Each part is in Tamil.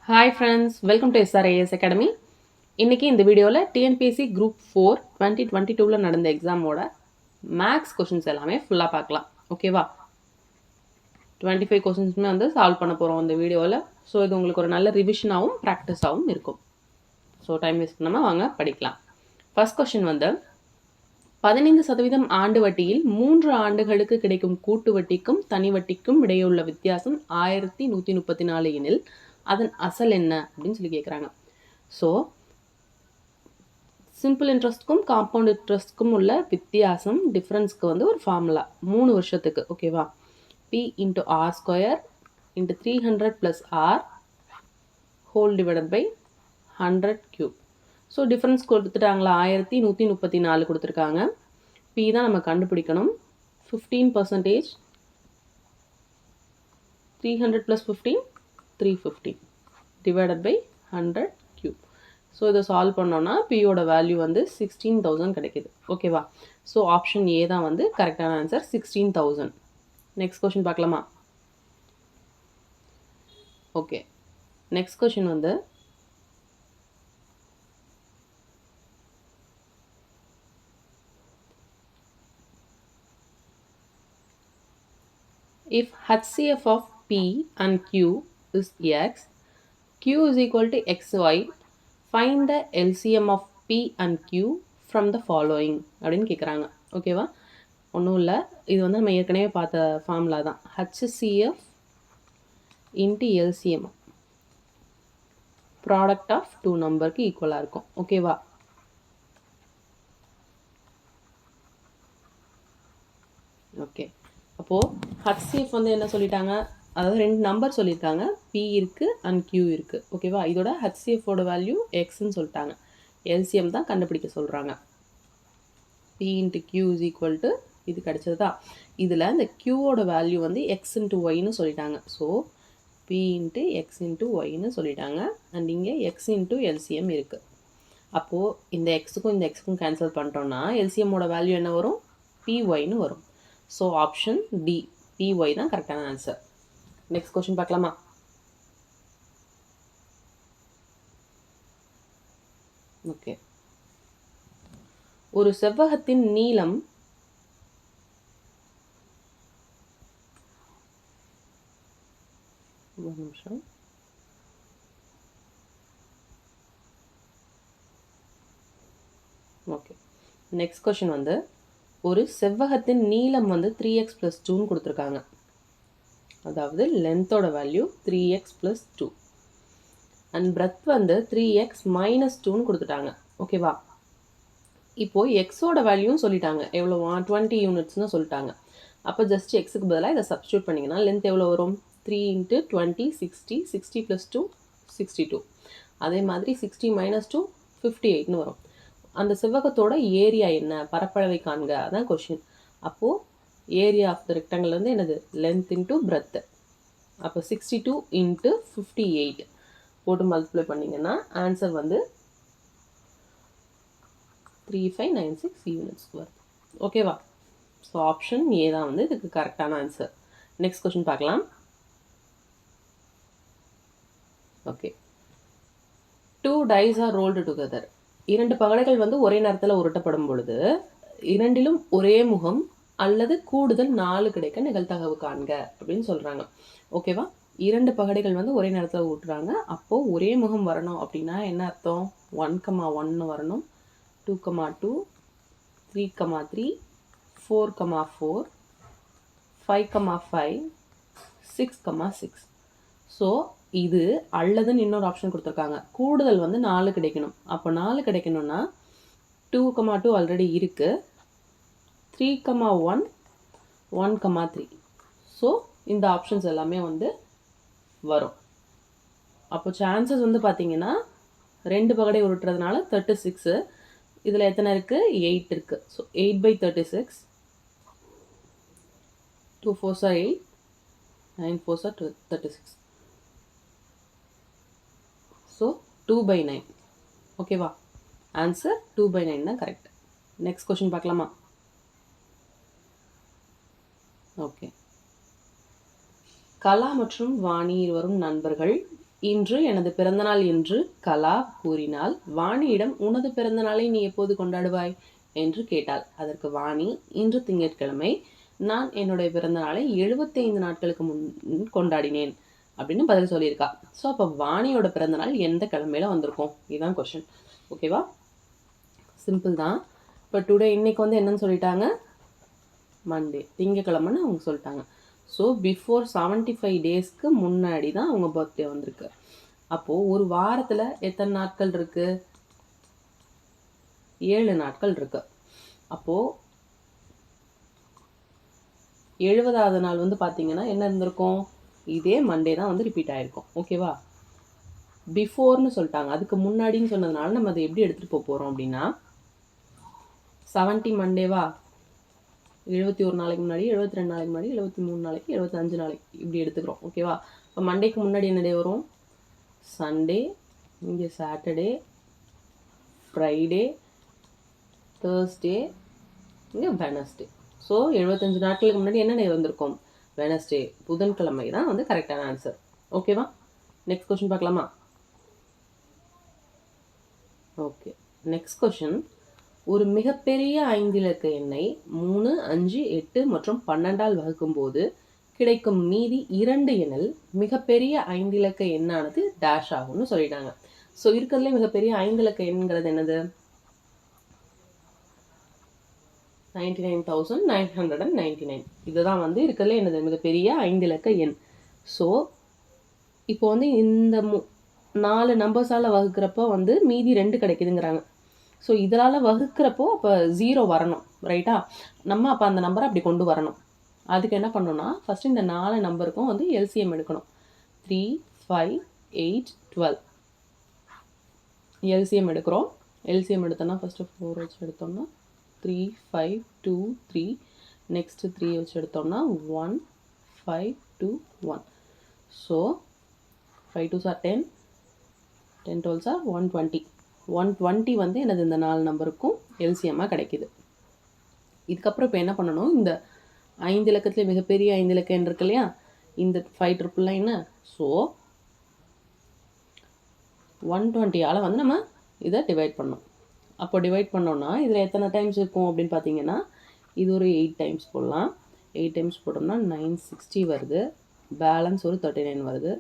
Hi friends, welcome to SRIS academy. இன்றைக்கி இந்த வீடியோவில் டிஎன்பிஎஸ்சி குரூப் 4 2022 நடந்த எக்ஸாமோட மேக்ஸ் கொஷின்ஸ் எல்லாமே ஃபுல்லாக பார்க்கலாம். ஓகேவா? 25 கொஷின்ஸுமே வந்து சால்வ் பண்ண போகிறோம் இந்த வீடியோவில். ஸோ இது உங்களுக்கு ஒரு நல்ல ரிவிஷனாகவும் ப்ராக்டிஸாகவும் இருக்கும். ஸோ டைம் வேஸ்ட் பண்ணாமல் வாங்க படிக்கலாம். ஃபர்ஸ்ட் கொஷின் வந்து 15% ஆண்டு வட்டியில் 3 ஆண்டுகளுக்கு கிடைக்கும் கூட்டு வட்டிக்கும் தனி வட்டிக்கும் இடையுள்ள வித்தியாசம் 1134 எனில் அதன் அசல் என்ன அப்படின்னு சொல்லி கேட்குறாங்க. ஸோ சிம்பிள் இன்ட்ரெஸ்ட்க்கும் காம்பவுண்ட் இன்ட்ரெஸ்ட்க்கும் உள்ள வித்தியாசம் டிஃப்ரென்ஸ்க்கு வந்து ஒரு ஃபார்முலா 3 வருஷத்துக்கு. ஓகேவா? P into R square into 300 plus R whole divided by 100 cube. So difference கொடுத்துட்டாங்களா? 1134 கொடுத்துருக்காங்க. P தான் நம்ம கண்டுபிடிக்கணும். 15% 300 ப்ளஸ் 15 350 divided by 100 cube. ஸோ இதை சால்வ் பண்ணோன்னா பியோட வேல்யூ வந்து 16,000 கிடைக்குது. ஓகேவா? ஸோ ஆப்ஷன் ஏ தான் வந்து கரெக்டான ஆன்சர், 16,000. நெக்ஸ்ட் கொஷின் பார்க்கலாமா? ஓகே, நெக்ஸ்ட் கொஷின் வந்து if HCF of P and Q is X, Q is equal to XY, find the LCM of P and Q from the following அப்படின்னு கேட்குறாங்க. ஓகேவா? ஒன்றும் இல்லை, இது வந்து நம்ம ஏற்கனவே பார்த்த ஃபார்முலா தான். HCF into LCM product of 2 நம்பருக்கு ஈக்குவலாக இருக்கும். ஓகேவா? ஓகே, அப்போது HCF வந்து என்ன சொல்லிட்டாங்க, அதாவது 2 நம்பர் சொல்லியிருக்காங்க, P இருக்குது அண்ட் Q இருக்குது. ஓகேவா? இதோட HCFோட வேல்யூ எக்ஸ்ன்னு சொல்லிட்டாங்க. LCM தான் கண்டுபிடிக்க சொல்கிறாங்க. P into Q is equal to இது கிடச்சதா? இதில் இந்த Qவோட வேல்யூ வந்து எக்ஸ் இன்ட்டு ஒய்னு சொல்லிட்டாங்க. So P into X into ஒய்னு சொல்லிட்டாங்க. அண்ட் இங்கே எக்ஸ் இன்ட்டு LCM இருக்குது. அப்போது இந்த எக்ஸுக்கும் இந்த எக்ஸுக்கும் கேன்சல் பண்ணிட்டோன்னா LCMோட வேல்யூ என்ன வரும்? PYன்னு வரும். ஸோ ஆப்ஷன் டி, PY தான் கரெக்டான ஆன்சர். நெக்ஸ்ட் கொஸ்டின் பார்க்கலாமா? ஓகே, ஒரு செவ்வகத்தின் நீளம் ஒரு நிமிஷம். ஓகே, நெக்ஸ்ட் கொஸ்டின் வந்து ஒரு செவ்வகத்தின் நீளம் வந்து 3x + 2ன்னு கொடுத்துருக்காங்க. அதாவது லென்த்தோட வேல்யூ 3x + 2 அண்ட் பிரெத் வந்து 3x - 2ன்னு கொடுத்துட்டாங்க. ஓகேவா? இப்போது எக்ஸோட வேல்யூன்னு சொல்லிட்டாங்க. எவ்வளோவா? 20 யூனிட்ஸ்னு சொல்லிட்டாங்க. அப்போ ஜஸ்ட் எக்ஸுக்கு பதிலாக இதை சப்ஸ்டியூட் பண்ணிங்கன்னா லென்த் எவ்வளோ வரும்? 3 × 20 60, 60 + 2 62. அதே மாதிரி 60 - 2 58ன்னு வரும். அந்த செவ்வகத்தோட ஏரியா என்ன? பரப்பளவை காண்க, அதான் கொஷின். அப்போது ஏரியா ஆஃப் த ரெக்டாங்கிள் வந்து என்னது? Length into breadth. அப்போ 62 × 58 போட்டு மல்டிப்ளை பண்ணிங்கன்னா ஆன்சர் வந்து 3596 யூனிட்ஸ் வருது. ஓகேவா? ஸோ ஆப்ஷன் ஏ தான் வந்து இதுக்கு கரெக்டான ஆன்சர். நெக்ஸ்ட் கொஷின் பார்க்கலாம். Okay, 2 dice are rolled together. 2 பகடைகள் வந்து ஒரே நேரத்தில் உருட்டப்படும் பொழுது இரண்டிலும் ஒரே முகம் அல்லது கூடுதல் 4 கிடைக்க நிகழ்தகவு காண்க அப்படின்னு சொல்கிறாங்க. ஓகேவா? 2 பகடைகள் வந்து ஒரே நேரத்தில் ஊட்டுறாங்க. அப்போது ஒரே முகம் வரணும் அப்படின்னா என்ன அர்த்தம்? 1,1 வரணும், 2,2 3,3 4,4 5,5 6,6. ஸோ இது அல்லதுன்னு இன்னொரு ஆப்ஷன் கொடுத்துருக்காங்க. கூடுதல் வந்து 4 கிடைக்கணும். அப்போ 4 கிடைக்கணும்னா 2,2 ஆல்ரெடி இருக்குது, 3,1 1,3. ஸோ இந்த ஆப்ஷன்ஸ் எல்லாமே வந்து வரும். அப்போ சான்சஸ் வந்து பார்த்தீங்கன்னா 2 பகடை உருட்டுறதுனால 36. இதில் எத்தனை இருக்குது? 8 இருக்குது. So 8/36, 2 4s are 8, 9 4s are 36. So 2/9. ஓகேவா? ஆன்சர் 2/9 தான் கரெக்ட். நெக்ஸ்ட் கொஷின் பார்க்கலாமா? ஓகே, கலா மற்றும் வாணி இருவரும் நண்பர்கள். இன்று எனது பிறந்தநாள் என்று கலா கூறினாள். வாணியிடம் உனது பிறந்தநாளை நீ எப்போது கொண்டாடுவாய் என்று கேட்டாள். அதற்கு வாணி, இன்று திங்கட்கிழமை, நான் என்னுடைய பிறந்தநாளை 75 நாட்களுக்கு முன் கொண்டாடினேன் அப்படின்னு பதில் சொல்லியிருக்கா. ஸோ அப்போ வாணியோட பிறந்தநாள் எந்த கிழமையில வந்திருக்கும்? இதுதான் கொஷின். ஓகேவா? சிம்பிள் தான். இப்போ டுடே இன்னைக்கு வந்து என்னன்னு சொல்லிட்டாங்க? மண்டே, திங்கக்கிழமைன்னு அவங்க சொல்லிட்டாங்க. ஸோ பிஃபோர் 75 டேஸ்க்கு முன்னாடி தான் அவங்க பர்த்டே வந்திருக்கு. அப்போது ஒரு வாரத்தில் எத்தனை நாட்கள் இருக்குது? 7 நாட்கள் இருக்குது. அப்போது 70வது நாள் வந்து பார்த்தீங்கன்னா என்ன இருந்திருக்கும்? இதே மண்டே தான் வந்து ரிப்பீட் ஆகிருக்கும். ஓகேவா? பிஃபோர்னு சொல்லிட்டாங்க, அதுக்கு முன்னாடின்னு சொன்னதுனால நம்ம அதை எப்படி எடுத்துகிட்டு போக போகிறோம் அப்படின்னா 70 மண்டேவா, 71 நாளைக்கு முன்னாடி, 72 நாளைக்கு முன்னாடி, 73 நாளைக்கு, 75 நாளைக்கு இப்படி எடுத்துக்கிறோம். ஓகேவா? இப்போ மண்டேக்கு முன்னாடி என்ன டே வரும்? சண்டே, இங்கே சாட்டர்டே, ஃப்ரைடே, தேர்ஸ்டே, இங்கே வெனஸ்டே. ஸோ 75 நாட்களுக்கு முன்னாடி என்ன டே வந்திருக்கும்? வெனஸ்டே, புதன்கிழமை தான் வந்து கரெக்டான ஆன்சர். ஓகேவா? நெக்ஸ்ட் கொஸ்டின் பார்க்கலாமா? Okay, next question. ஒரு மிகப்பெரிய 5 இலக்க எண்ணை 3, 5, 8 மற்றும் 12ஆல் வகுக்கும்போது கிடைக்கும் மீதி 2 எண்ணில் மிகப்பெரிய 5 இலக்க எண்ணானது டேஷ் ஆகும்னு சொல்லிட்டாங்க. ஸோ இருக்கிறதுலே மிகப்பெரிய 5 இலக்க எண்ங்கிறது என்னது? 99,999. இதுதான் வந்து இருக்கிறதுலே என்னது? மிகப்பெரிய 5 இலக்க எண். ஸோ இப்போ வந்து இந்த 4 நம்பர்ஸால் வகுக்கிறப்போ வந்து மீதி 2 கிடைக்குதுங்கிறாங்க. ஸோ இதனால் வகுக்கிறப்போ அப்போ 0 வரணும், ரைட்டா? நம்ம அப்போ அந்த நம்பரை அப்படி கொண்டு வரணும். அதுக்கு என்ன பண்ணணும்னா ஃபஸ்ட்டு இந்த 4 நம்பருக்கும் வந்து எல்சிஎம் எடுக்கணும். 3, 5, 8, 12 எல்சிஎம் எடுக்கிறோம். எல்சிஎம் எடுத்தோன்னா ஃபஸ்ட்டு 4 வச்சு எடுத்தோம்னா 3, 5, 2, 3. நெக்ஸ்ட்டு 3 வச்சு எடுத்தோம்னா 1, 5, 2, 1. So 5 2s are 10, 10 12s are 120. 120 வந்து எனது இந்த 4 நம்பருக்கும் எல்சிஎம்மாக கிடைக்கிது. இதுக்கப்புறம் இப்போ என்ன பண்ணணும்? இந்த 5 இலக்கத்துலேயே மிகப்பெரிய 5 இலக்க எண் இருக்கு இல்லையா, இந்த 5,999. ஸோ 120ஆல் வந்து நம்ம இதை டிவைட் பண்ணணும். அப்போ டிவைட் பண்ணோன்னா இதில் எத்தனை டைம்ஸ் இருக்கும் அப்படின்னு பார்த்தீங்கன்னா, இது ஒரு 8 டைம்ஸ் போடலாம். 8 டைம்ஸ் போட்டோம்னா 960 வருது. பேலன்ஸ் ஒரு 39 வருது.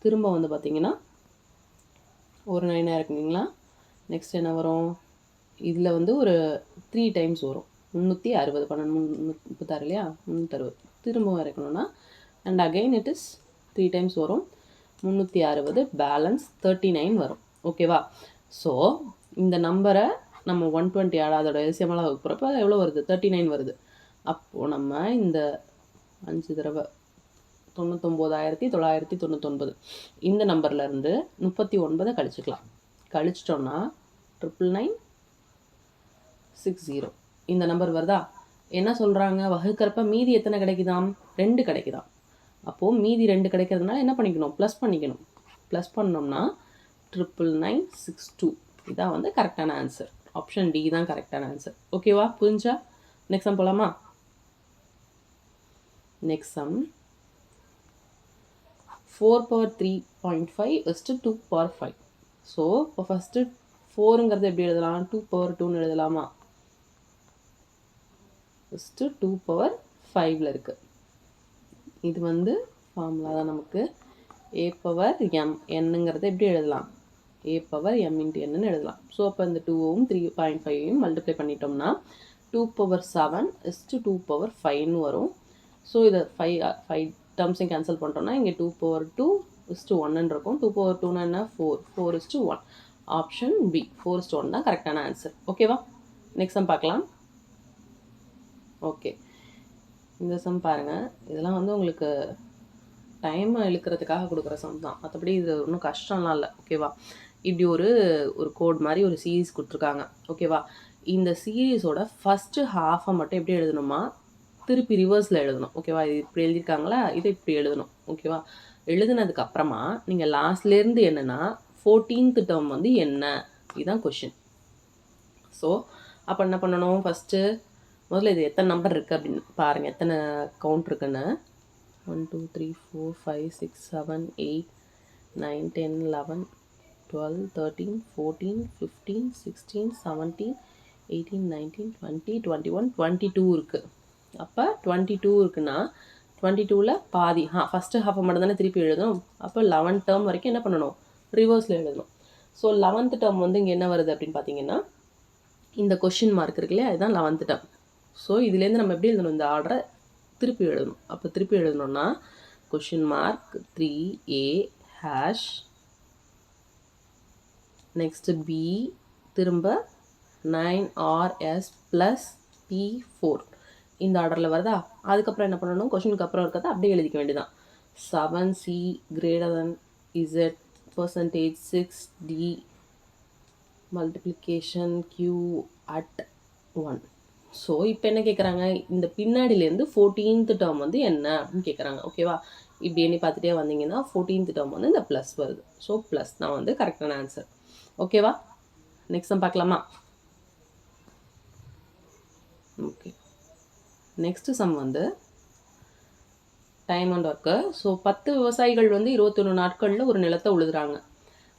திரும்ப வந்து பார்த்தீங்கன்னா ஒரு 9 இருக்குங்களா. நெக்ஸ்ட் என்ன வரும்? இதில் வந்து ஒரு 3 டைம்ஸ் வரும். 360, 336 இல்லையா, 360 திரும்ப வரைக்கணும்னா and again it is 3 times வரும். 360 பேலன்ஸ் 39 வரும். ஓகேவா? ஸோ இந்த நம்பரை நம்ம 120 அதோட எல்சிஎம்லாம் வகுக்கிறப்ப எவ்வளோ வருது? 39 வருது. அப்போது நம்ம இந்த 5 தடவை 99,999 இந்த நம்பர்லேருந்து 39 கழிச்சுக்கலாம். கழிச்சிட்டோன்னா 99960 இந்த நம்பர் வருதா? என்ன சொல்கிறாங்க? வகுக்கிறப்ப மீதி எத்தனை கிடைக்குதாம்? 2 கிடைக்குதாம். அப்போது மீதி 2 கிடைக்கிறதுனால என்ன பண்ணிக்கணும்? ப்ளஸ் பண்ணிக்கணும். ப்ளஸ் பண்ணோம்னா 99962 இதான் வந்து கரெக்டான ஆன்சர். ஆப்ஷன் டி தான் கரெக்டான ஆன்சர். ஓகேவா? புரிஞ்சா? நெக்ஸ்ட் சம் போகலாமா? Next sum 4 power 3.5 is to 2 power 5. So இப்போ ஃபஸ்ட்டு 4ங்கிறது எப்படி எழுதலாம்? 2 power 2ன்னு எழுதலாமா? ஃபஸ்ட்டு 2 power 5ல் இருக்குது. இது வந்து ஃபார்முலா தான் நமக்கு. a power m என்னங்கிறத எப்படி எழுதலாம்? a power m into n எழுதலாம். ஸோ அப்போ இந்த 2வும் 3.5ஐயும் மல்டிப்ளை பண்ணிட்டோம்னா 2 power 7 is to 2 power 5ன்னு வரும். ஸோ இதை 5 டேர்ம்ஸையும் கேன்சல் பண்ணுறோன்னா இங்கே 2 power 2 is to 1 இருக்கும். 2 power 2னா என்ன? 4 is to 1. Option B 4 is to 1 தான் கரெக்டான ஆன்சர். ஓகேவா? நெக்ஸ்ட் சம் பார்க்கலாம். ஓகே, இந்த சம் பாருங்கள். இதெல்லாம் வந்து உங்களுக்கு டைமை இழுக்கிறதுக்காக கொடுக்குற சம் தான், மற்றபடி இது ஒன்றும் கஷ்டம்லாம் இல்லை. ஓகேவா? இப்படி ஒரு கோட் மாதிரி ஒரு சீரீஸ் கொடுத்துருக்காங்க. ஓகேவா? இந்த சீரீஸோட ஃபஸ்ட்டு ஹாஃபை மட்டும் எப்படி எழுதணுமா? திருப்பி ரிவர்ஸில் எழுதணும். ஓகேவா? இது இப்படி எழுதியிருக்காங்களா, இதை இப்படி எழுதணும். ஓகேவா? எழுதுனதுக்கு அப்புறமா நீங்கள் லாஸ்ட்லேருந்து என்னென்னா 14th டேர்ம் வந்து என்ன, இதுதான் கொஷின். ஸோ அப்போ என்ன பண்ணணும்? ஃபஸ்ட்டு முதல்ல இது எத்தனை நம்பர் இருக்குது அப்படின்னு பாருங்கள், எத்தனை கவுண்ட் இருக்குன்னு. 1 2 3 4 5 6 7 8 9, 10, 11, 12, 13, 14, 15, 16, 17, 18, 19, 20, 21, 22 இருக்குது. அப்போ 22 இருக்குன்னா 22ல் பாதி ஃபஸ்ட்டு ஹாஃபை மட்டும் தானே திருப்பி எழுதணும். அப்போ 11 டேர்ம் வரைக்கும் என்ன பண்ணணும், ரிவர்ஸில் எழுதணும். ஸோ 11th டேர்ம் வந்து இங்கே என்ன வருது அப்படின்னு பார்த்தீங்கன்னா இந்த கொஷின் மார்க் இருக்கு இல்லையா, இதுதான் 11th டேர்ம். ஸோ இதுலேருந்து நம்ம எப்படி எழுதணும், இந்த ஆர்டரை திருப்பி எழுதணும். அப்போ திருப்பி எழுதணும்னா question mark 3A hash next B திரும்ப 9RS ப்ளஸ் P4 இந்த ஆர்டரில் வருதா. அதுக்கப்புறம் என்ன பண்ணணும், கொஷினுக்கு அப்புறம் இருக்கிறத அப்படியே எழுதிக்க வேண்டியதான். 7C greater than Z percentage 6D multiplication Q at 1. So இப்போ என்ன கேட்குறாங்க, இந்த பின்னாடியிலேருந்து 14th டேர்ம் வந்து என்ன அப்படின்னு கேட்குறாங்க. ஓகேவா, இப்படி எண்ணி பார்த்துட்டே வந்தீங்கன்னா 14th டேர்ம் வந்து இந்த ப்ளஸ் வருது. ஸோ ப்ளஸ் தான் வந்து கரெக்டான ஆன்சர். ஓகேவா, நெக்ஸ்ட் சம் பார்க்கலாமா? ஓகே, நெக்ஸ்ட் சம் வந்து டைம் அண்ட் ஒர்க்கு. ஸோ 10 விவசாயிகள் வந்து 21 நாட்களில் ஒரு நிலத்தை உழுதுறாங்க.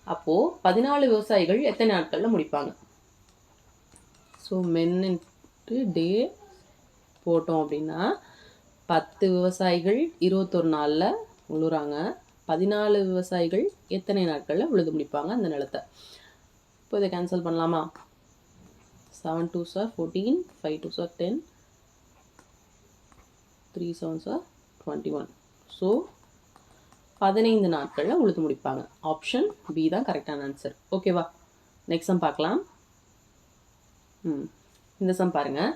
அப்போது 14 விவசாயிகள் எத்தனை நாட்களில் முடிப்பாங்க? ஸோ மென் இன்ட்டு டே போட்டோம் அப்படின்னா 10 விவசாயிகள் 21 நாளில் உழுறாங்க. 14 விவசாயிகள் எத்தனை நாட்களில் உழுது முடிப்பாங்க அந்த நிலத்தை? இப்போ இதை கேன்சல் பண்ணலாமா? 7 2s are 14, 5 2s are 10, 3 7s are 21. So 15 நாட்களில் உழுது முடிப்பாங்க. ஆப்ஷன் பி தான் கரெக்டான ஆன்சர். ஓகேவா, நெக்ஸ்ட் சம் பார்க்கலாம். இந்த சம் பாருங்கள்.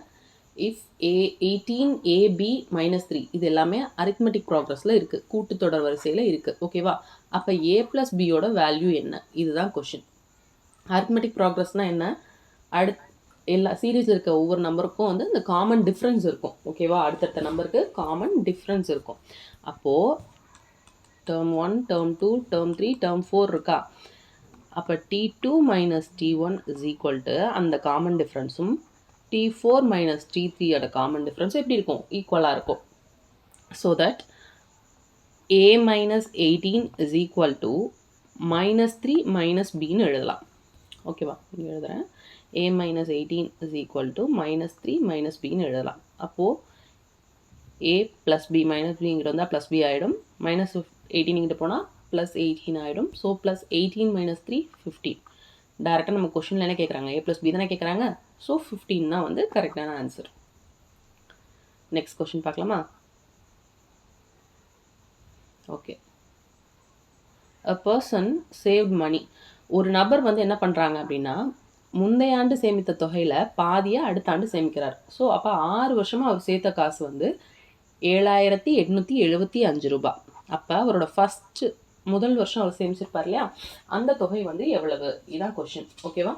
இஃப் 18AB - 3 இது எல்லாமே அரித்மெட்டிக் ப்ராக்ரஸில் இருக்குது, கூட்டுத்தொடர் வரிசையில் இருக்குது. ஓகேவா, அப்போ A + Bயோட வேல்யூ என்ன? இதுதான் கொஷின். அரித்மெட்டிக் ப்ராக்ரஸ்னால் என்ன, எல்லா சீரீஸில் இருக்க ஒவ்வொரு நம்பருக்கும் வந்து இந்த காமன் டிஃப்ரென்ஸ் இருக்கும். ஓகேவா, அடுத்தடுத்த நம்பருக்கு காமன் டிஃப்ரென்ஸ் இருக்கும். அப்போது டேர்ம் 1, டேர்ம் 2, டேர்ம் 3, டேர்ம் 4 இருக்கா. அப்போ T2 - T1 = அந்த காமன் டிஃப்ரென்ஸும் T4 - T3 காமன் டிஃப்ரென்ஸும் எப்படி இருக்கும், ஈக்குவலாக இருக்கும். ஸோ தட் A - 18 = -3 - Bன்னு எழுதலாம். ஓகேவா, இங்கே எழுதுகிறேன். A - 18 = -3 - Bன்னு எழுதலாம். அப்போது A + B - B இங்கிட்ட வந்தால் +B ஆகிடும், -18 இங்கிட்ட போனால் +18 ஆகிடும். ஸோ +18 - 3 15. டேரெக்டாக நம்ம கொஷினில் என்ன கேட்குறாங்க, A + B தானே கேட்குறாங்க. ஸோ 15 தான் வந்து கரெக்டான ஆன்சர். நெக்ஸ்ட் கொஷின் பார்க்கலாமா? Okay, a person saved money. ஒரு நபர் வந்து என்ன பண்ணுறாங்க அப்படின்னா முந்தைய ஆண்டு சேமித்த தொகையில் பாதியை அடுத்த ஆண்டு சேமிக்கிறார். ஸோ அப்போ 6 வருஷமாக அவர் சேர்த்த காசு வந்து 7875 ரூபாய். அப்போ அவரோட முதல் வருஷம் அவர் சேமிச்சிருப்பார் இல்லையா, அந்த தொகை வந்து எவ்வளவு, இதுதான் கொஷின். ஓகேவா,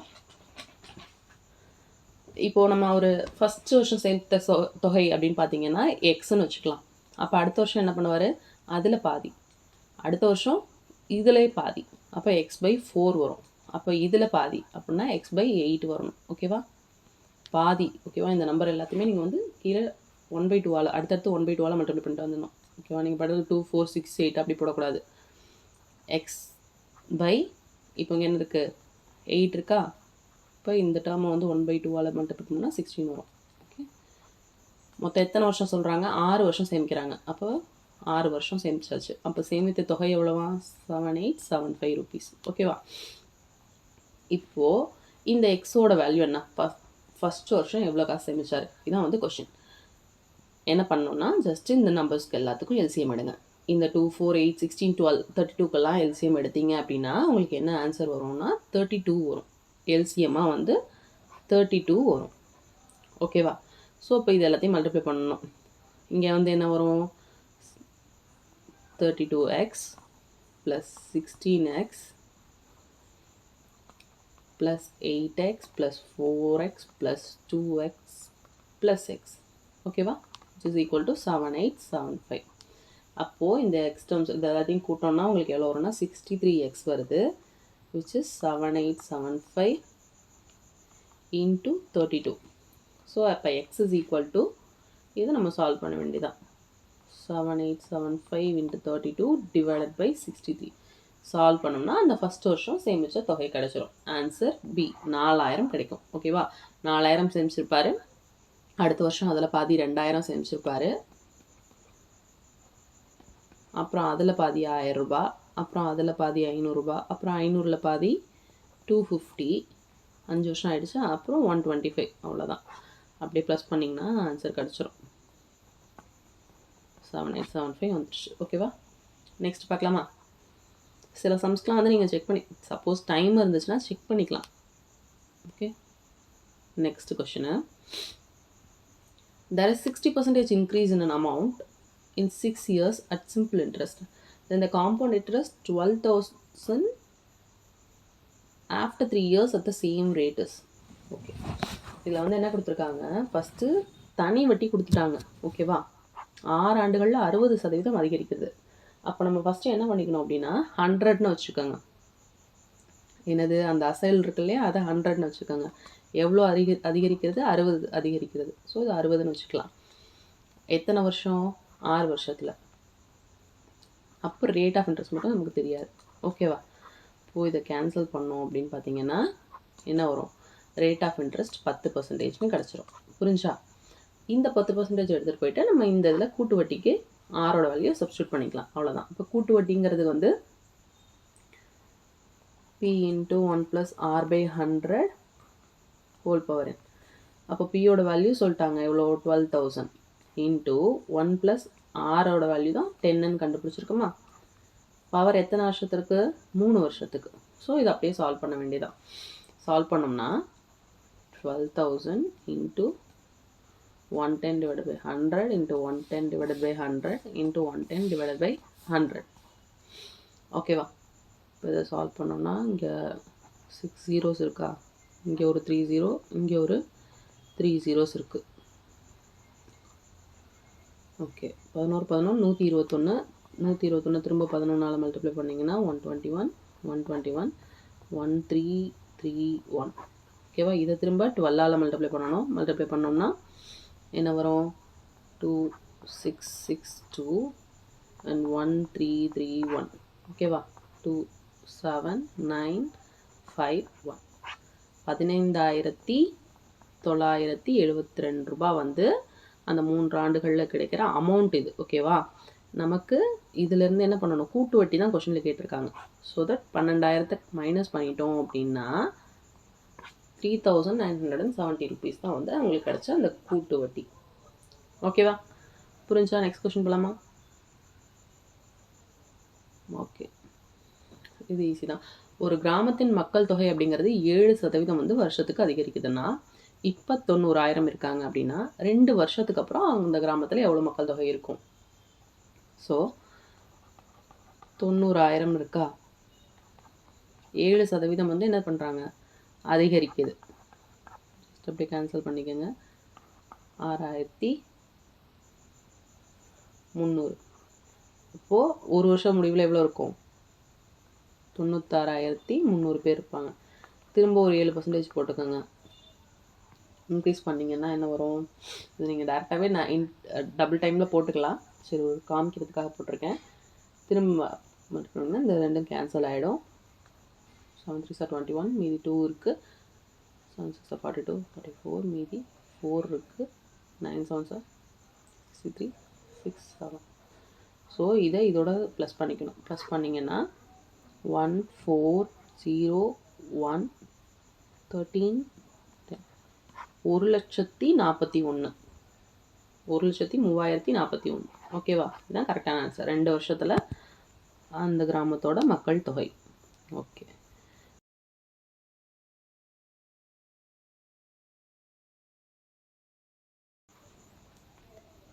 இப்போது நம்ம ஒரு ஃபஸ்ட் வருஷம் சேர்த்த தொகை அப்படின்னு பார்த்தீங்கன்னா எக்ஸ்ன்னு வச்சுக்கலாம். அப்போ அடுத்த வருஷம் என்ன பண்ணுவார், அதில் பாதி, அடுத்த வருஷம் இதில் பாதி, அப்போ x/4 வரும். அப்போ இதில் பாதி அப்படின்னா x/8 வரணும். ஓகேவா, பாதி. ஓகேவா, இந்த நம்பர் எல்லாத்தையுமே நீங்கள் வந்து கீழே 1/2 அடுத்தடுத்து 1/2 மல்டிப்ளை பண்ணிட்டு வந்துடணும். ஓகேவா, நீங்கள் படுறது 2 4 6 8 அப்படி போடக்கூடாது. இப்போ இங்கே என்ன இருக்குது, 8 இருக்கா. இப்போ இந்த டேர்மை வந்து 1/2 மல்டிப்ளை பண்ணால் 16 வரும். ஓகே, மொத்தம் எத்தனை வருஷம் சொல்கிறாங்க, 6 வருஷம் சேமிக்கிறாங்க. அப்போ 6 வருஷம் சேமிச்சாச்சு. அப்போ சேமித்த தொகை எவ்வளோவா, 7875 rupees. ஓகேவா, இப்போது இந்த எக்ஸோட வேல்யூ என்ன, ஃபஸ்ட் வருஷம் எவ்வளோ காசு சேமிச்சார், இதான் வந்து கொஷின். என்ன பண்ணோன்னா ஜஸ்ட் இந்த நம்பர்ஸ்க்கு எல்லாத்துக்கும் எல்சிஎம் எடுங்க. இந்த 2 4 8 16 12 32க்கெல்லாம் எல்சிஎம் எடுத்தீங்க அப்படின்னா உங்களுக்கு என்ன ஆன்சர் வரும்னா 32 வரும். எல்சிஎம்மாக வந்து 32 வரும். ஓகேவா, ஸோ இப்போ இது எல்லாத்தையும் மல்டிப்ளை பண்ணணும். இங்கே வந்து என்ன வரும், 32x + 16x + 8x + 4x + 2x + x. ஓகேவா, which is equal to 7875. அப்போது இந்த எக்ஸ் டேர்ம்ஸ் இது எல்லாத்தையும் கூட்டோம்னா உங்களுக்கு எவ்வளோ வரும்னா 63x வருது, which is 7875 into 32. ஸோ அப்போ x is equal to இதை நம்ம சால்வ் பண்ண வேண்டியதான். 7875 into 32 divided by 63. சால்வ் பண்ணோம்னா அந்த ஃபஸ்ட் வருஷம் சேமித்த தொகை கிடச்சிரும். ஆன்சர் பி 4000 கிடைக்கும். ஓகேவா? 4000 சேமிச்சிருப்பாரு. அடுத்த வருஷம் அதில் பாதி 2000 சேமிச்சிருப்பாரு. அப்புறம் அதில் பாதி 1000 ரூபா, அப்புறம் அதில் பாதி 500 ரூபா, அப்புறம் 500ல் பாதி 250, 5 வருஷம் ஆயிடுச்சு. அப்புறம் 125, அவ்வளோதான். அப்படியே ப்ளஸ் பண்ணிங்கன்னா ஆன்சர் கிடச்சிரும். 7875 வந்துடுச்சு. ஓகேவா? நெக்ஸ்ட் பார்க்கலாமா? சில சம்ஸ்லாம் வந்து நீங்கள் செக் பண்ணி, சப்போஸ் டைம் இருந்துச்சுன்னா செக் பண்ணிக்கலாம். Okay, next question. There is 60% increase in an amount in 6 years at simple interest. Then the compound interest 12,000 after 3 years at the same rate is. Okay, இதில் வந்து என்ன கொடுத்துருக்காங்க, ஃபஸ்ட்டு தனி வட்டி கொடுத்துட்டாங்க. ஓகேவா? 6 ஆண்டுகளில் 60% அதிகரிக்கிறது. அப்போ நம்ம ஃபஸ்ட்டு என்ன பண்ணிக்கணும் அப்படின்னா 100ன்னு வச்சுக்கோங்க. என்னது, அந்த அசைல் இருக்கு இல்லையா, அதை 100ன்னு வச்சுக்கோங்க. எவ்வளோ அதிகரிக்கிறது? 60 அதிகரிக்கிறது. ஸோ இது 60ன்னு வச்சுக்கலாம். எத்தனை வருஷம்? 6 வருஷத்தில். அப்போ ரேட் ஆஃப் இன்ட்ரெஸ்ட் மட்டும் நமக்கு தெரியாது. ஓகேவா? இப்போது இதை கேன்சல் பண்ணோம் அப்படின்னு பார்த்தீங்கன்னா என்ன வரும்? ரேட் ஆஃப் இன்ட்ரெஸ்ட் 10%ன்னு கிடச்சிரும். புரிஞ்சா? இந்த 10% எடுத்துகிட்டு போயிட்டு நம்ம இந்த இதில் கூட்டு வட்டிக்கு ஆரோட வேல்யூ சப்ஸ்டியூட் பண்ணிக்கலாம். அவ்வளோதான். இப்போ கூட்டு வட்டிங்கிறது வந்து P × 1 + R/100 whole power n. அப்போ பியோட வேல்யூ சொல்லிட்டாங்க எவ்வளோ? 12,000 இன்ட்டு 1 + ஆரோட வேல்யூ தான் 10ன்னு கண்டுபிடிச்சிருக்குமா? பவர் எத்தனை வருஷத்துக்கு? 3 வருஷத்துக்கு. ஸோ இதை அப்படியே சால்வ் பண்ண வேண்டியதான். சால்வ் பண்ணோம்னா 12,000 இன்ட்டு 110/100 இன்ட்டு 110/100 இன்ட்டு 110/100. ஓகேவா? இப்போ இதை சால்வ் பண்ணோம்னா இங்கே 6 zeros இருக்கா? இங்கே ஒரு 3 0, இங்கே ஒரு 3 zeros இருக்குது. ஓகே, 11 11 121, 121 திரும்ப 11ஆல் மல்டிப்ளை பண்ணிங்கன்னா 121, 121, 1331. ஓகேவா? இதை திரும்ப 12ஆல் மல்டிப்ளை பண்ணணும். மல்டிப்ளை பண்ணோம்னா என்ன வரும்? 2662 and 1331. ஓகேவா? 27951. 15,972 ரூபா வந்து அந்த 3 ஆண்டுகளில் கிடைக்கிற அமௌண்ட் இது. ஓகேவா? நமக்கு இதிலேருந்து என்ன பண்ணணும்? கூட்டு வட்டி தான் கொஷனில் கேட்டிருக்காங்க. ஸோ தட் 12,000 மைனஸ் பண்ணிட்டோம் அப்படின்னா 3,970 ருபீஸ் தான் வந்து அவங்களுக்கு கிடைச்ச அந்த கூட்டு வட்டி. ஓகேவா? புரிஞ்சா? நெக்ஸ்ட் கொஷின் போகலாமா? ஓகே, இது ஈஸி தான். ஒரு கிராமத்தின் மக்கள் தொகை அப்படிங்கிறது 7% வந்து வருஷத்துக்கு அதிகரிக்குதுன்னா இப்போ 90,000 இருக்காங்க அப்படின்னா 2 வருஷத்துக்கு அப்புறம் அந்த கிராமத்தில் எவ்வளோ மக்கள் தொகை இருக்கும்? ஸோ 90,000 இருக்கா, 7% வந்து என்ன பண்ணுறாங்க? அதிகரிக்குது. அப்படி கேன்சல் பண்ணிக்கோங்க. 6,300. இப்போது ஒரு வருஷம் முடிவில் எவ்வளோ இருக்கும்? 96,300 பேர் இருப்பாங்க. திரும்ப ஒரு 7% போட்டுக்கோங்க. இன்க்ரீஸ் பண்ணிங்கன்னா என்ன வரும்? இது நீங்கள் டேரெக்டாகவே நான் டபுள் டைமில் போட்டுக்கலாம். சரி, ஒரு காமிக்கிறதுக்காக போட்டிருக்கேன். திரும்ப மட்டும் இந்த ரெண்டும் கேன்சல் ஆகிடும். 7 3 21, மீதி 2 இருக்குது. 7 6 42, 44, மீதி 4 இருக்குது. 9 7 63, 6 7. ஸோ இதை இதோட ப்ளஸ் பண்ணிக்கணும். ப்ளஸ் பண்ணிங்கன்னா 1401 13 1,41,000. 1,03,041. ஓகேவா? இதுதான் கரெக்டான ஆன்சர். 2 வருஷத்தில் அந்த கிராமத்தோட மக்கள் தொகை. Okay,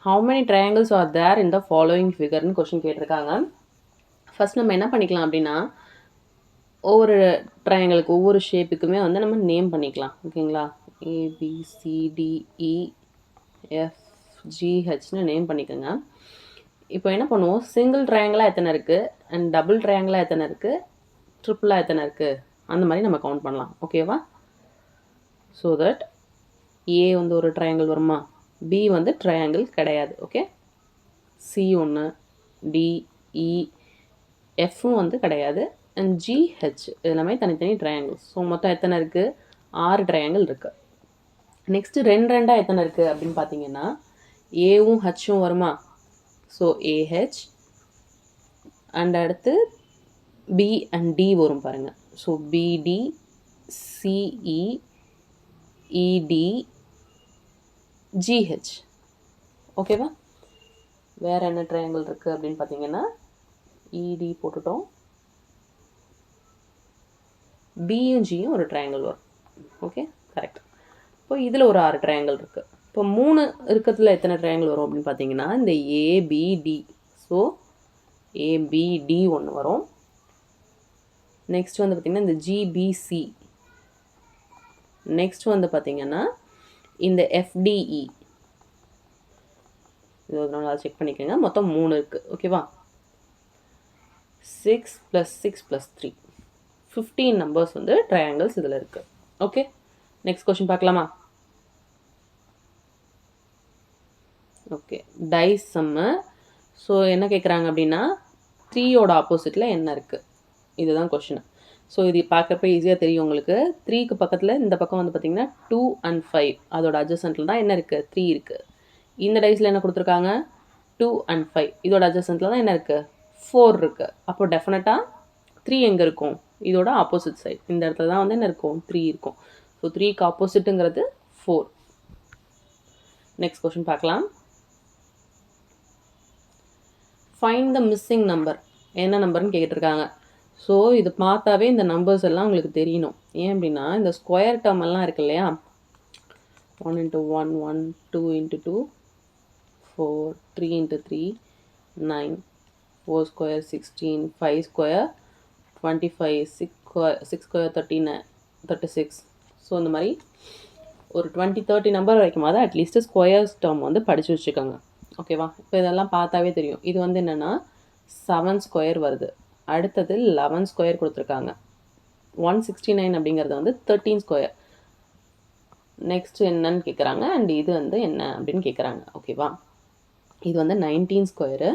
how many triangles are there in the following figure ன்னு கொஸ்டின் கேட்டிருக்காங்க. ஃபர்ஸ்ட் நம்ம என்ன பண்ணிக்கலாம் அப்படின்னா ஒவ்வொரு ட்ரையாங்கிளுக்கு ஒவ்வொரு ஷேப்புக்குமே வந்து நம்ம நேம் பண்ணிக்கலாம். ஓகேங்களா? ABCDEFGHன்னு நேம் பண்ணிக்கோங்க. இப்போ என்ன பண்ணுவோம்? சிங்கிள் ட்ரையாங்கிளாக எத்தனை இருக்குது அண்ட் டபுள் ட்ரையாங்கிளாக எத்தனை இருக்குது, ட்ரிப்பிளாக எத்தனை இருக்குது, அந்த மாதிரி நம்ம கவுண்ட் பண்ணலாம். ஓகேவா? ஸோ தட் ஏ வந்து ஒரு ட்ரையாங்கிள் வருமா, பி வந்து ட்ரையாங்கிள் கிடையாது. ஓகே, சி ஒன்று, டிஇ எஃப்பும் வந்து கிடையாது, அண்ட் ஜிஹெச் எல்லாமே தனித்தனி ட்ரையாங்கிள்ஸ். ஸோ மொத்தம் எத்தனை இருக்குது? 6 ட்ரையாங்கிள் இருக்குது. நெக்ஸ்ட்டு 2 எத்தனை இருக்குது அப்படின்னு பார்த்தீங்கன்னா ஏவும் ஹச்சும் வருமா? ஸோ ஏஹெச் அண்ட் அடுத்து பி அண்ட் டி வரும் பாருங்கள். ஸோ பிடி சிஇ இடி ஜிஹெச். ஓகேவா? வேறு என்ன ட்ரையாங்கிள் இருக்குது அப்படின்னு பார்த்தீங்கன்னா இடி போட்டுட்டோம், பியும் ஜியும் ஒரு ட்ரையாங்கிள் வரும். Okay, correct. இப்போ இதில் ஒரு 6 ட்ரையாங்கிள் இருக்குது. இப்போ 3 இருக்கிறதுல எத்தனை ட்ரையாங்கிள் வரும் அப்படின்னு பார்த்தீங்கன்னா இந்த ஏபிடி. ஸோ ஏபிடி ஒன்று வரும். நெக்ஸ்ட் வந்து பார்த்திங்கன்னா இந்த ஜிபிசி. நெக்ஸ்ட் வந்து பார்த்திங்கன்னா இந்த எஃப்டிஇ. இது ஒரு நாள் செக் பண்ணிக்கோங்க. மொத்தம் 3 இருக்குது. ஓகேவா? 6 + 6 + 3 15 நம்பர்ஸ் வந்து ட்ரையாங்கிள்ஸ் இதில் இருக்குது. ஓகே, நெக்ஸ்ட் கொஷின் பார்க்கலாமா? ஓகே, டைஸ் சம்மு. ஸோ என்ன கேட்குறாங்க அப்படின்னா 3யோட ஆப்போசிட்டில் என்ன இருக்குது, இதுதான் கொஷின். ஸோ இது பார்க்குறப்ப ஈஸியாக தெரியும் உங்களுக்கு. 3க்கு பக்கத்தில் இந்த பக்கம் வந்து பார்த்திங்கன்னா 2 and 5 அதோட அட்ஜசன்ட்டில் தான் என்ன இருக்குது? 3 இருக்குது. இந்த டைஸில் என்ன கொடுத்துருக்காங்க? 2 and 5 இதோட அட்ஜசன்ட்டில் தான் என்ன இருக்குது? 4 இருக்குது. அப்போ டெஃபினட்டாக 3 எங்கே இருக்கும்? இதோட ஆப்போசிட் சைட் இந்த இடத்துல தான் வந்து என்ன இருக்கும்? 3 இருக்கும். ஸோ 3க்கு ஆப்போசிட்டுங்கிறது 4. நெக்ஸ்ட் கொஷின் பார்க்கலாம். Find the missing number. என்ன நம்பர்னு கேட்டிருக்காங்க. ஸோ இது பார்த்தாவே இந்த நம்பர்ஸ் எல்லாம் உங்களுக்கு தெரியணும். ஏன் அப்படின்னா இந்த ஸ்கொயர் டேர்ம் எல்லாம் இருக்கு இல்லையா? 1 × 1 1, 2 × 2 4, 3 × 3 9, 4 square 16, 5 square 25, 6 square 39, 36. ஸோ இந்த மாதிரி ஒரு 20-30 நம்பர் வரைக்குமாவது அட்லீஸ்ட் ஸ்கொயர்ஸ் டேர்ம் வந்து படித்து வச்சுக்கோங்க. ஓகேவா? இப்போ இதெல்லாம் பார்த்தாவே தெரியும். இது வந்து என்னென்னா 7 ஸ்கொயர் வருது. அடுத்தது 11 ஸ்கொயர் கொடுத்துருக்காங்க. 169 அப்படிங்கிறது வந்து 13 ஸ்கொயர். நெக்ஸ்ட் என்னன்னு கேட்குறாங்க. அண்ட் இது வந்து என்ன அப்படின்னு கேட்குறாங்க. ஓகேவா? இது வந்து 19 ஸ்கொயரு.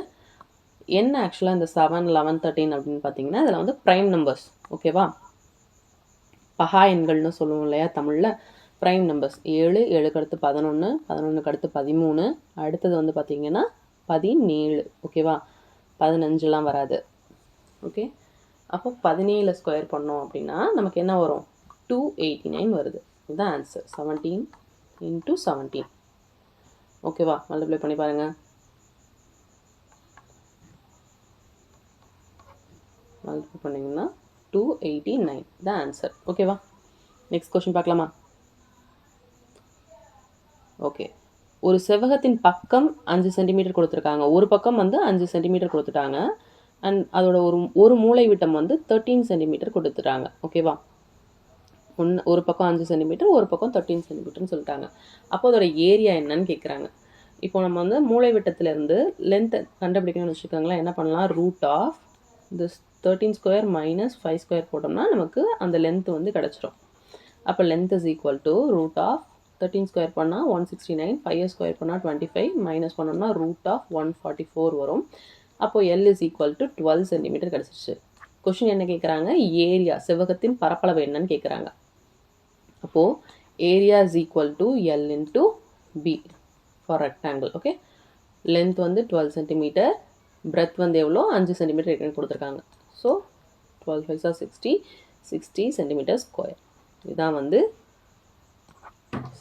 என்ன ஆக்சுவலாக இந்த 7, 11, 13 அப்படின்னு பார்த்தீங்கன்னா இதில் வந்து ப்ரைம் நம்பர்ஸ். ஓகேவா? பகா எண்கள்னு சொல்லுவோம் இல்லையா தமிழில்? ப்ரைம் நம்பர்ஸ் 7, 7க்கு அடுத்து 11, 11க்கு அடுத்து 13, அடுத்தது வந்து பார்த்திங்கன்னா 17. ஓகேவா? 15லாம் வராது. ஓகே, அப்போ 17 ஸ்கொயர் பண்ணோம் அப்படின்னா நமக்கு என்ன வரும்? 289 வருது. இதுதான் ஆன்சர். 17 × 17. ஓகேவா? மல்டிப்ளை பண்ணி பாருங்கள். மல்டிப்ளை பண்ணிங்கன்னா 289 தான் ஆன்சர். ஓகேவா? நெக்ஸ்ட் கொஷின் பார்க்கலாமா? ஓகே, ஒரு செவ்வகத்தின் பக்கம் 5 சென்டிமீட்டர் கொடுத்துருக்காங்க. ஒரு பக்கம் வந்து 5 சென்டிமீட்டர் கொடுத்துட்டாங்க. அண்ட் அதோட ஒரு மூளை விட்டம் வந்து 13 சென்டிமீட்டர் கொடுத்துட்டாங்க. ஓகேவா? ஒரு பக்கம் 5 சென்டிமீட்டர், ஒரு பக்கம் 13 சென்டிமீட்டர்னு சொல்லிட்டாங்க. அப்போ அதோட ஏரியா என்னன்னு கேட்குறாங்க. இப்போ நம்ம வந்து மூளை விட்டத்துலேருந்து லென்த்தை கண்டுபிடிக்கணும்னு வச்சுக்கோங்களேன். என்ன பண்ணலாம்? Root of this 13 square minus 5 square போட்டோம்னா நமக்கு அந்த லென்த் வந்து கிடச்சிரும். அப்போ length is equal to root of 13 square பண்ணால் 169, 5 ஸ்கொயர் பண்ணால் 25, மைனஸ் பண்ணோம்னா ரூட் ஆஃப் 144 வரும். அப்போது L is equal to 12 centimetre கிடச்சிருச்சு. கொஷின் என்ன கேட்குறாங்க? ஏரியா, செவ்வகத்தின் பரப்பளவு என்னன்னு கேட்குறாங்க. அப்போது area is equal to L into B for rectangle. Okay, length வந்து 12 சென்டிமீட்டர், பிரெத் வந்து எவ்வளோ? 5 சென்டிமீட்டர் இருக்குன்னு கொடுத்துருக்காங்க. So 12 5 60, 60 centimetre square. இதுதான் வந்து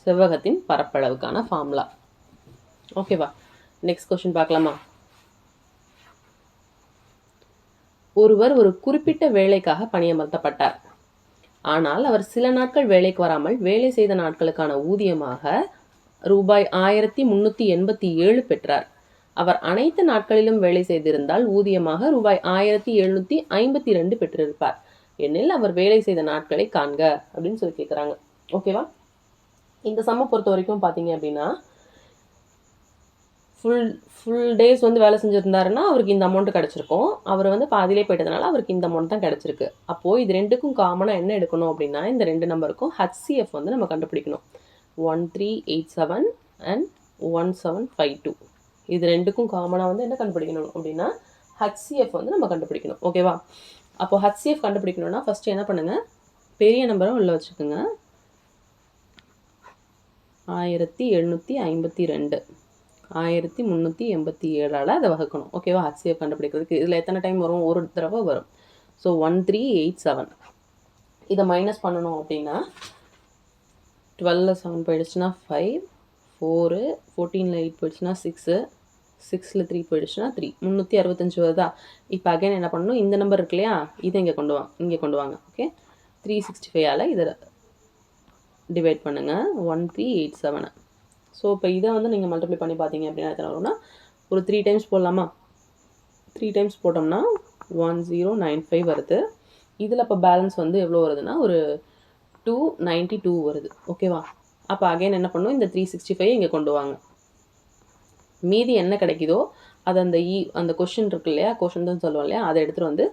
செவ்வகத்தின் பரப்பளவுக்கான ஃபார்முலா. ஓகேவா? நெக்ஸ்ட் கொஸ்டின் பார்க்கலாமா? ஒருவர் ஒரு குறிப்பிட்ட வேலைக்காக பணியமர்த்தப்பட்டார். ஆனால் அவர் சில நாட்கள் வேலைக்கு வராமல் வேலை செய்த நாட்களுக்கான ஊதியமாக ரூபாய் 1387 பெற்றார். அவர் அனைத்து நாட்களிலும் வேலை செய்திருந்தால் ஊதியமாக ரூபாய் 1752 பெற்றிருப்பார். எனில் அவர் வேலை செய்த நாட்களை காண்க அப்படின்னு சொல்லி கேட்குறாங்க. ஓகேவா? இந்த சம்மை பொறுத்த வரைக்கும் பார்த்தீங்க அப்படின்னா ஃபுல் டேஸ் வந்து வேலை செஞ்சுருந்தாருன்னா அவருக்கு இந்த அமௌண்ட் கிடச்சிருக்கும். அவர் வந்து பாதியிலே போயிட்டதுனால அவருக்கு இந்த அமௌண்ட் தான் கிடச்சிருக்கு. அப்போது இது ரெண்டுக்கும் காமனாக என்ன எடுக்கணும் அப்படின்னா இந்த 2 நம்பருக்கும் HCF வந்து நம்ம கண்டுபிடிக்கணும். 1387 அண்ட் 1752. இது ரெண்டுக்கும் காமனாக வந்து என்ன கண்டுபிடிக்கணும் அப்படின்னா HCF வந்து நம்ம கண்டுபிடிக்கணும். ஓகேவா? அப்போது HCF கண்டுபிடிக்கணும்னா ஃபஸ்ட்டு என்ன பண்ணுங்கள், பெரிய நம்பரை உள்ளே வச்சுக்கோங்க. 1752 1387 அதை வகுக்கணும். ஓகேவா? HCF கண்டுபிடிக்கிறதுக்கு இதில் எத்தனை டைம் வரும்? ஒரு தடவை வரும். ஸோ 1387. இதை மைனஸ் பண்ணணும் அப்படின்னா 12ல் 7 போயிடுச்சுன்னா 5, 4, 14ல் 8 போயிடுச்சுன்னா 6, 6ல் 3 போயிடுச்சுன்னா 3, 365 வருதா? இப்போ அகைன் என்ன பண்ணணும், இந்த நம்பர் இருக்கு இல்லையா, இதை இங்கே கொண்டு வாங்க. ஓகே, 365ஆல் இதை டிவைட் பண்ணுங்கள் 1387. ஸோ இப்போ இதை வந்து நீங்கள் மல்டிப்ளை பண்ணி பார்த்தீங்க அப்படின்னா எத்தனை வரும்னா, ஒரு 3 டைம்ஸ் போடலாமா? 3 டைம்ஸ் போட்டோம்னா 1095 வருது. இதில் இப்போ பேலன்ஸ் வந்து எவ்வளோ வருதுன்னா ஒரு 292 வருது. ஓகேவா? அப்போ அகைன் என்ன பண்ணணும், இந்த 365 இங்கே கொண்டு வாங்க. மீதி என்ன கிடைக்குதோ அது அந்த கொஷின் இருக்கு இல்லையா, கொஷின் தான் சொல்லுவோம் இல்லையா, அதை எடுத்துகிட்டு வந்து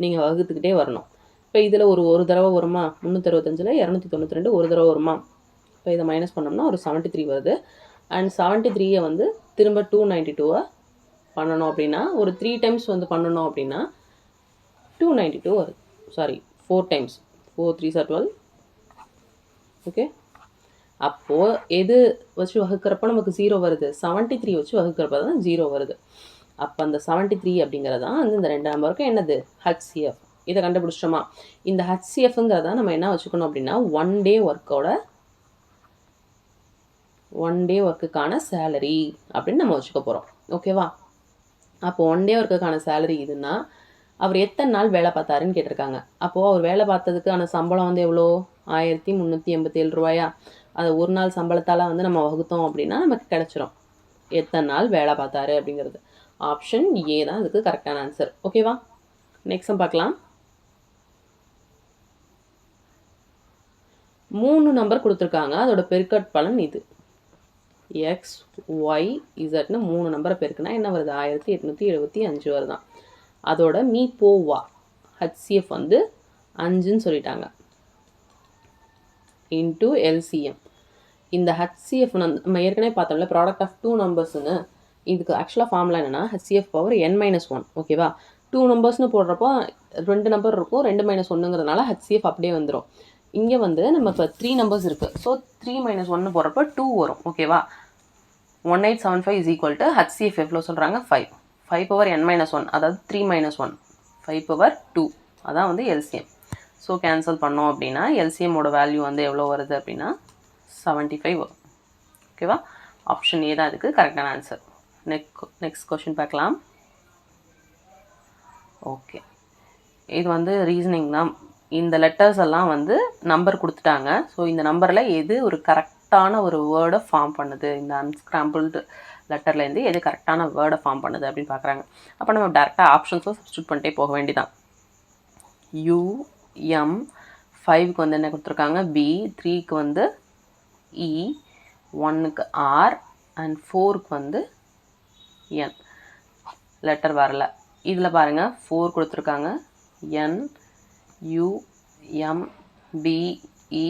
நீங்கள் வகுத்துக்கிட்டே வரணும். இப்போ இதில் ஒரு தடவை வருமா? 365ல் 292 ஒரு தடவை வருமா? இப்போ இதை மைனஸ் பண்ணோம்னா ஒரு 73 வருது. அண்ட் 73ஐ வந்து திரும்ப 292 பண்ணணும் அப்படின்னா ஒரு 3 டைம்ஸ் வந்து பண்ணணும் அப்படின்னா 292 வருது. Sorry, 4 times. 4 3s are 12. Okay, அப்போது எது வச்சு வகுக்கிறப்ப நமக்கு 0 வருது? 73 வச்சு வகுக்கிறப்ப தான் 0 வருது. அப்போ அந்த 73 அப்படிங்கிறது தான் வந்து இந்த 2 நம்பருக்கு என்னது? HCF. இதை கண்டுபிடிச்சிட்டோமா? இந்த HCFங்கிறத நம்ம என்ன வச்சுக்கணும் அப்படின்னா, ஒன் டே ஒர்க்குக்கான சேலரி அப்படின்னு நம்ம வச்சுக்க போகிறோம். ஓகேவா? அப்போ ஒன் டே ஒர்க்குக்கான சேலரி இதுன்னா அவர் எத்தனை நாள் வேலை பார்த்தாருன்னு கேட்டிருக்காங்க. அப்போது அவர் வேலை பார்த்ததுக்கான சம்பளம் வந்து எவ்வளோ? 1387 ரூபாயா? அதை ஒரு நாள் சம்பளத்தால் வந்து நம்ம வகுத்தோம் அப்படின்னா நமக்கு கிடச்சிரும் எத்தனை நாள் வேலை பார்த்தாரு அப்படிங்கிறது. ஆப்ஷன் ஏ தான் இதுக்கு கரெக்டான ஆன்சர். ஓகேவா? நெக்ஸ்ட் பார்க்கலாம். 3 நம்பர் கொடுத்துருக்காங்க, அதோட பெருக்கட் பலன் இது. எக்ஸ் ஒய் இசட்னு 3 நம்பரை பெருக்குனா என்ன வருது? 1875 வருதான். அதோட மீ போவா HCF வந்து 5ன்னு சொல்லிட்டாங்க. Into LCM. இந்த HCF நம்ம ஏற்கனவே பார்த்தோம்ல, ப்ராடக்ட் ஆஃப் 2 நம்பர்ஸ்னு. இதுக்கு ஆக்சுவலாக ஃபார்முலா என்னென்னா HCF பவர் n-1. ஓகேவா? 2 நம்பர்ஸ்னு போடுறப்போ 2 நம்பர் இருக்கும், 2 - 1ங்கிறதுனால HCF அப்படியே வந்துடும். இங்கே வந்து நம்ம இப்போ 3 நம்பர்ஸ் இருக்குது. ஸோ 3 - 1 போடுறப்போ 2 வரும். ஓகேவா? 1875 இஸ் ஈக்குவல் டு HCF எவ்வளோ சொல்கிறாங்க? 5. 5 பவர் n-1, அதாவது 3 - 1, 5 பவர் 2, அதான் வந்து LCM. ஸோ கேன்சல் பண்ணோம் அப்படின்னா LCMோட வேல்யூ வந்து எவ்வளோ வருது அப்படின்னா 75 வரும். ஓகேவா? ஆப்ஷன் ஏ தான் அதுக்கு கரெக்டான ஆன்சர். நெக்ஸ்ட் கொஷின் பார்க்கலாம். ஓகே, இது வந்து ரீசனிங் தான். இந்த லெட்டர்ஸ் எல்லாம் வந்து நம்பர் கொடுத்துட்டாங்க. ஸோ இந்த நம்பரில் எது ஒரு கரெக்டான ஒரு வேர்டை ஃபார்ம் பண்ணுது, இந்த அன்ஸ்கிராம்பிள்டு லெட்டர்லேருந்து எது கரெக்டான வேர்டை ஃபார்ம் பண்ணுது அப்படின்னு பார்க்குறாங்க. அப்போ நம்ம டேரெக்டாக ஆப்ஷன்ஸும் சப்ஸ்டியூட் பண்ணிட்டே போக வேண்டியதான். UM, 5க்கு வந்து என்ன கொடுத்துருக்காங்க? B, 3க்கு வந்து E, 1க்கு R அண்ட் 4க்கு வந்து N. லெட்டர் வரல. இதில் பாருங்கள், 4 கொடுத்துருக்காங்க, N, U, M, B, E,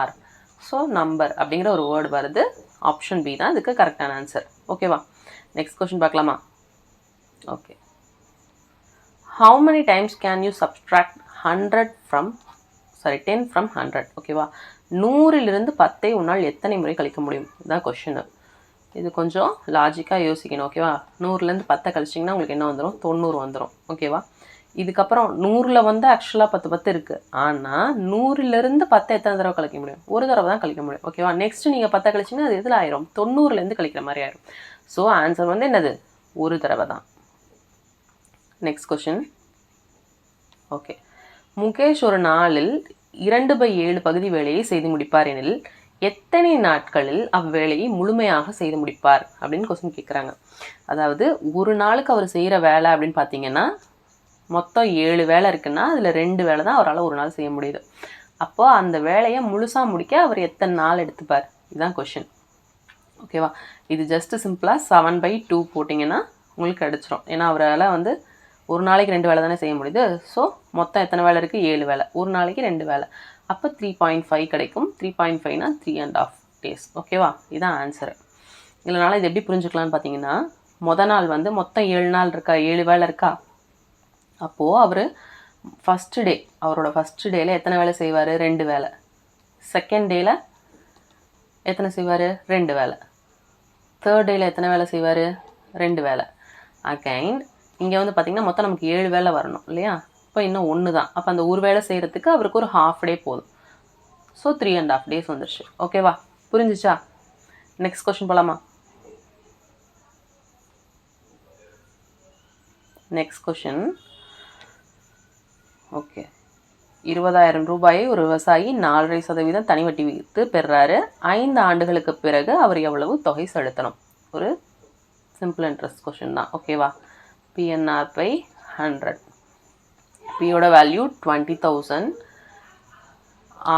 R. So number அப்படிங்கிற ஒரு வேர்டு வருது. ஆப்ஷன் பி தான் இதுக்கு கரெக்டான ஆன்சர். ஓகேவா? நெக்ஸ்ட் கொஷின் பார்க்கலாமா? Okay, how many times can you subtract 10 from 100? ஓகேவா? 100லிருந்து 10ஐ உன்னால் எத்தனை முறை கழிக்க முடியும்? இதுதான் கொஷின். இது கொஞ்சம் லாஜிக்காக யோசிக்கணும். ஓகேவா? 100லேருந்து 10 கழிச்சிங்கன்னா உங்களுக்கு என்ன வந்துடும்? 90 வந்துடும். ஓகேவா? இதுக்கப்புறம் 100ல் வந்து ஆக்சுவலாக 10 இருக்குது. ஆனால் 100லிருந்து 10 எத்தனை தடவை கழிக்க முடியும்? ஒரு தடவை தான் கழிக்க முடியும். ஓகேவா? நெக்ஸ்ட்டு நீங்கள் 10 கழிச்சிங்கன்னா அது எதில் ஆயிரும்? 90லேருந்து கழிக்கிற மாதிரி ஆயிரும். ஸோ ஆன்சர் வந்து என்னது? ஒரு தடவை தான். Next question. ஓகே, முகேஷ் ஒரு நாளில் 2/7 பகுதி வேலையை செய்து முடிப்பார் எனில் எத்தனை நாட்களில் அவ்வேலையை முழுமையாக செய்து முடிப்பார் அப்படின்னு கொஸ்டின் கேட்குறாங்க. அதாவது ஒரு நாளுக்கு அவர் செய்கிற வேலை அப்படின்னு பார்த்தீங்கன்னா மொத்தம் 7 வேலை இருக்குன்னா அதில் 2 வேலை தான் அவரால் ஒரு நாள் செய்ய முடியுது. அப்போது அந்த வேலையை முழுசாக முடிக்க அவர் எத்தனை நாள் எடுத்துப்பார்? இதுதான் கொஷின். ஓகேவா? இது ஜஸ்ட்டு சிம்பிளாக 7/2 போட்டிங்கன்னா உங்களுக்கு கிடச்சிரும். ஏன்னா அவரால் வந்து ஒரு நாளைக்கு 2 வேலை தானே செய்ய முடியுது. ஸோ மொத்தம் எத்தனை வேலை இருக்குது? 7 வேலை. ஒரு நாளைக்கு 2 வேலை. அப்போ 3.5 கிடைக்கும். 3.5னா 3.5 days. ஓகேவா? இதுதான் ஆன்சரு. இதனால் இது எப்படி புரிஞ்சுக்கலான்னு பார்த்தீங்கன்னா, நாள் வந்து மொத்தம் 7 நாள் இருக்கா, 7 வேலை இருக்கா. அப்போது அவர் ஃபஸ்ட்டு டே, அவரோட ஃபஸ்ட்டு டேயில் எத்தனை வேலை செய்வார்? 2 வேலை. செகண்ட் டேயில் எத்தனை செய்வார்? 2 வேலை. தேர்ட் டேயில் எத்தனை வேலை செய்வார்? 2 வேலை. அகைன் இங்கே வந்து பார்த்திங்கன்னா மொத்தம் நமக்கு 7 வேலை வரணும் இல்லையா? இப்போ இன்னும் 1 தான். அப்போ அந்த ஒரு வேலை செய்கிறதுக்கு அவருக்கு ஒரு ஹாஃப் டே போதும். ஸோ 3.5 days வந்துருச்சு. ஓகேவா? புரிஞ்சிச்சா? நெக்ஸ்ட் கொஸ்டின் போகலாமா? Next question. ஓகே, 20,000 ரூபாயை ஒரு விவசாயி 4.5% தனி வட்டி விகிதத்து பெறுறாரு. 5 ஆண்டுகளுக்கு பிறகு அவர் எவ்வளவு தொகை செலுத்தணும்? ஒரு சிம்பிள் இன்ட்ரெஸ்ட் கொஷின் தான். ஓகேவா? PNR by 100. பியோட வேல்யூ 20,000,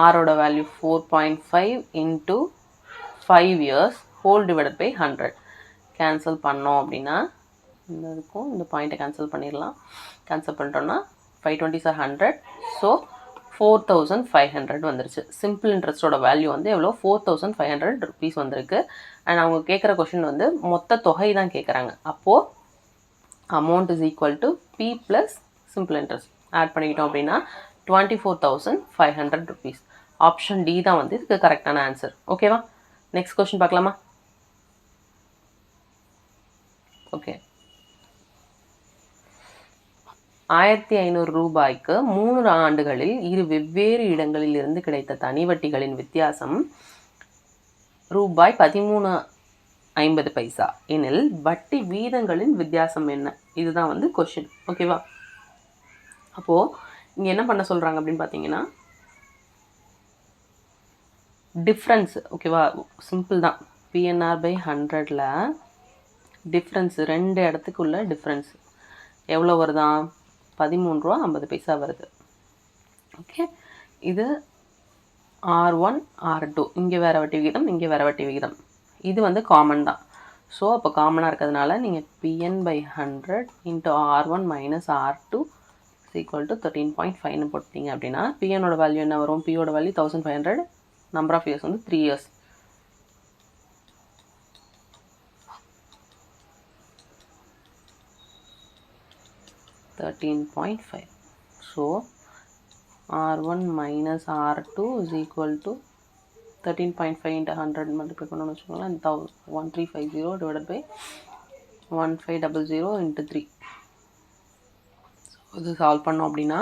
ஆரோட value 4.5 into 5 years whole divided by 100. Cancel பண்ணோம் அப்படின்னா இந்த இருக்கும், இந்த பாயிண்ட்டை கேன்சல் பண்ணிடலாம். கேன்சல் பண்ணிட்டோன்னா 5 20s are 100. ஸோ 4,500 வந்துருச்சு. சிம்பிள் இன்ட்ரெஸ்ட்டோட வேல்யூ வந்து எவ்வளோ? 4,500 rupees வந்திருக்கு. அண்ட் அவங்க கேட்குற கொஷின் வந்து மொத்த தொகை தான் கேட்குறாங்க. அப்போது amount is equal to P plus simple interest add பண்ணிக்கிட்டோம் அப்படின்னா 24,500 rupees. ஆப்ஷன் டி தான் வந்து இதுக்கு கரெக்டான ஆன்சர். ஓகேவா? நெக்ஸ்ட் கொஸ்டின் பார்க்கலாமா? ஓகே, 1,500 ரூபாய்க்கு 3 ஆண்டுகளில் 2 வெவ்வேறு இடங்களில் இருந்து கிடைத்த தனி வட்டிகளின் வித்தியாசம் ரூபாய் 13.50 எனில் வட்டி வீதங்களின் வித்தியாசம் என்ன? இதுதான் வந்து கொஷின். ஓகேவா? அப்போது இங்கே என்ன பண்ண சொல்கிறாங்க அப்படின்னு பார்த்தீங்கன்னா டிஃப்ரென்ஸ். ஓகேவா? சிம்பிள் தான். PNR by 100ல் டிஃப்ரென்ஸ் 2 இடத்துக்குள்ள டிஃப்ரென்ஸ் எவ்வளோ வருதான்? 13 ரூபா 50 பைசா வருது. ஓகே, இது R1 R2, இங்கே வேறு வட்டி விகிதம், இங்கே வேறு வட்டி விகிதம். இது வந்து காமன் தான். ஸோ அப்போ காமனாக இருக்கிறதுனால நீங்கள் PN by 100 into R1 minus R2 is equal to 13.5 போட்டிங்க அப்படின்னா PNோட வேல்யூ என்ன வரும்? Pயோட வேல்யூ 1,500, நம்பர் ஆஃப் இயர்ஸ் வந்து 3 years. So R1 minus R2 is equal to 13.5 into 100 multiply பண்ணணும்னு வச்சுக்கோங்களேன். 1350 divided by 1500 into 3. இது சால்வ் பண்ணோம் அப்படின்னா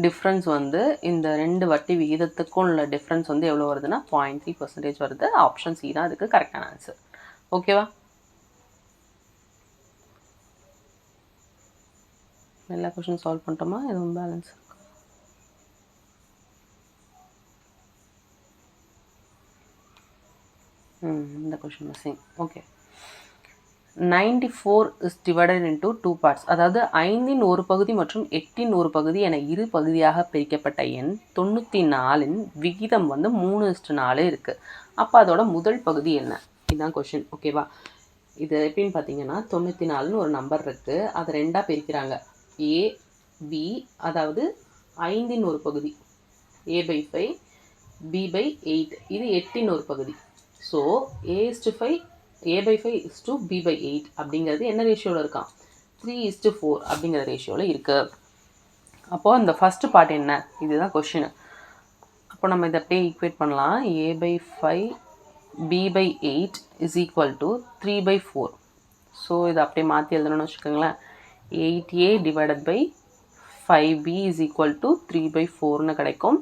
டிஃப்ரென்ஸ் வந்து இந்த 2 வட்டி விகிதத்துக்கும் உள்ள டிஃப்ரென்ஸ் வந்து எவ்வளோ வருதுன்னா 0.3% வருது. ஆப்ஷன் சி தான் அதுக்கு கரெக்டான ஆன்சர். ஓகேவா? எல்லா கொஷினும் சால்வ் பண்ணிட்டோமா? எதுவும் பேலன்ஸ் இருக்கா? இந்த question missing. Okay, 94 is divided into 2 parts. அதாவது 5 ஒரு பகுதி மற்றும் 8 ஒரு பகுதி என 2 பகுதியாக பிரிக்கப்பட்ட எண் 94 விகிதம் வந்து 3:4 இருக்குது. அப்போ அதோட முதல் பகுதி என்ன? இதுதான் கொஷின். ஓகேவா? இது எப்படின்னு பார்த்தீங்கன்னா 94ன்னு ஒரு நம்பர் இருக்குது, அதை 2ஆக பிரிக்கிறாங்க. A B, அதாவது 5 ஒரு பகுதி A by 5, B by 8, இது 8 ஒரு பகுதி. So A/5, A by 5 is to B by 8 அப்படிங்கிறது என்ன ரேஷியோவில் இருக்கான்? 3:4 அப்படிங்கிற ரேஷியோவில் இருக்குது. அப்போது அந்த ஃபஸ்ட்டு பார்ட் என்ன? இதுதான் கொஷின். அப்போ நம்ம இதை அப்படியே ஈக்குவேட் பண்ணலாம். A by 5 B by 8 is equal to 3 by 4. So இதை அப்படியே மாற்றி எழுதணும்னு வச்சுக்கோங்களேன். 8A divided by 5B is equal to 3 by 4ன்னு கிடைக்கும்.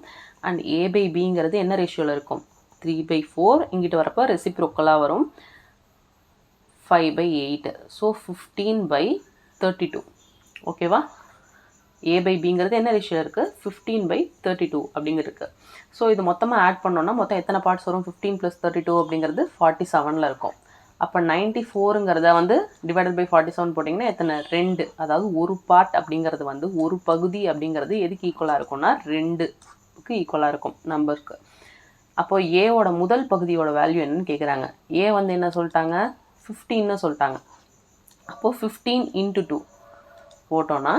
அண்ட் A by Bங்கிறது என்ன ரேஷியோவில் இருக்கும்? 3 by 4. இங்கிட்டு வரப்போ ரெசிப்ரோக்கலாக வரும் 5 by 8. So 15 by 32. ஓகேவா? A by Bங்கிறது என்ன ரேஷியோவில் இருக்குது? 15 by 32 அப்படிங்கிறது. ஸோ இது மொத்தமாக ஆட் பண்ணோன்னா மொத்தம் எத்தனை பார்ட்ஸ் வரும்? 15 + 32 அப்படிங்கிறது 47ல் இருக்கும். அப்போ 94ங்கிறத வந்து டிவைடட் பை 47 போட்டிங்கன்னா எத்தனை? 2. அதாவது ஒரு பார்ட் அப்படிங்கிறது வந்து ஒரு பகுதி அப்படிங்கிறது எதுக்கு ஈக்குவலாக இருக்கும்னா 2க்கு ஈக்குவலாக இருக்கும் நம்பருக்கு. அப்போது ஏவோட முதல் பகுதியோட வேல்யூ என்னன்னு கேட்குறாங்க. ஏ வந்து என்ன சொல்லிட்டாங்க? 15ன்னு சொல்லிட்டாங்க. அப்போது 15 into 2 போட்டோன்னா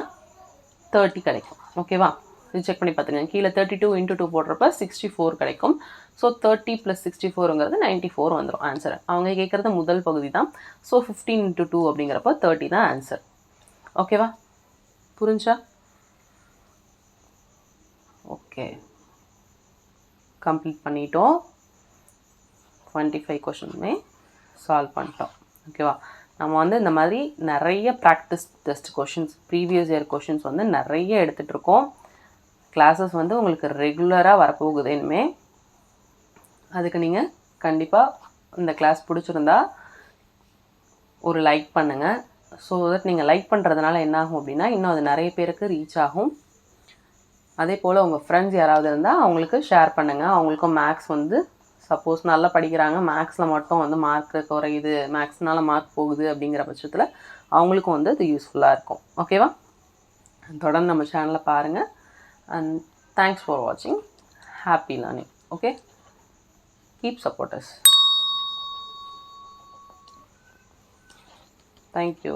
30 கிடைக்கும். ஓகேவா? இது செக் பண்ணி பார்த்துங்க. கீழே 32 into 2 போடுறப்ப 64 கிடைக்கும். ஸோ 30 + 64ங்கிறது 94 வந்துடும் ஆன்சர். அவங்க கேட்குறது முதல் பகுதி தான். ஸோ 15 into 2 அப்படிங்கிறப்ப 30 தான் ஆன்சர். ஓகேவா? புரிஞ்சா? ஓகே, கம்ப்ளீட் பண்ணிட்டோம். 25 கொஷினுமே சால்வ் பண்ணிட்டோம். ஓகேவா? நம்ம வந்து இந்த மாதிரி நிறைய practice test questions, previous year questions வந்து நிறைய எடுத்துகிட்ருக்கோம். கிளாஸஸ் வந்து உங்களுக்கு ரெகுலராக வரப்போகுது இனிமே. அதுக்கு நீங்கள் கண்டிப்பாக இந்த கிளாஸ் பிடிச்சிருந்தா ஒரு லைக் பண்ணுங்கள். ஸோ தட் நீங்கள் லைக் பண்ணுறதுனால என்ன ஆகும் அப்படின்னா, இன்னும் அது நிறைய பேருக்கு ரீச் ஆகும். அதே போல் உங்கள் ஃப்ரெண்ட்ஸ் யாராவது இருந்தால் அவங்களுக்கு ஷேர் பண்ணுங்கள். அவங்களுக்கும் மேக்ஸ் வந்து சப்போஸ் நல்லா படிக்கிறாங்க, மேக்ஸில் மட்டும் வந்து மார்க்கு குறையுது, மேக்ஸ்னால் மார்க் போகுது அப்படிங்கிற பட்சத்தில் அவங்களுக்கும் வந்து இது யூஸ்ஃபுல்லாக இருக்கும். ஓகேவா? தொடர்ந்து நம்ம சேனலை பாருங்கள். அண்ட் தேங்க்ஸ் ஃபார் வாட்சிங். Happy learning. Okay, keep support us. Thank you.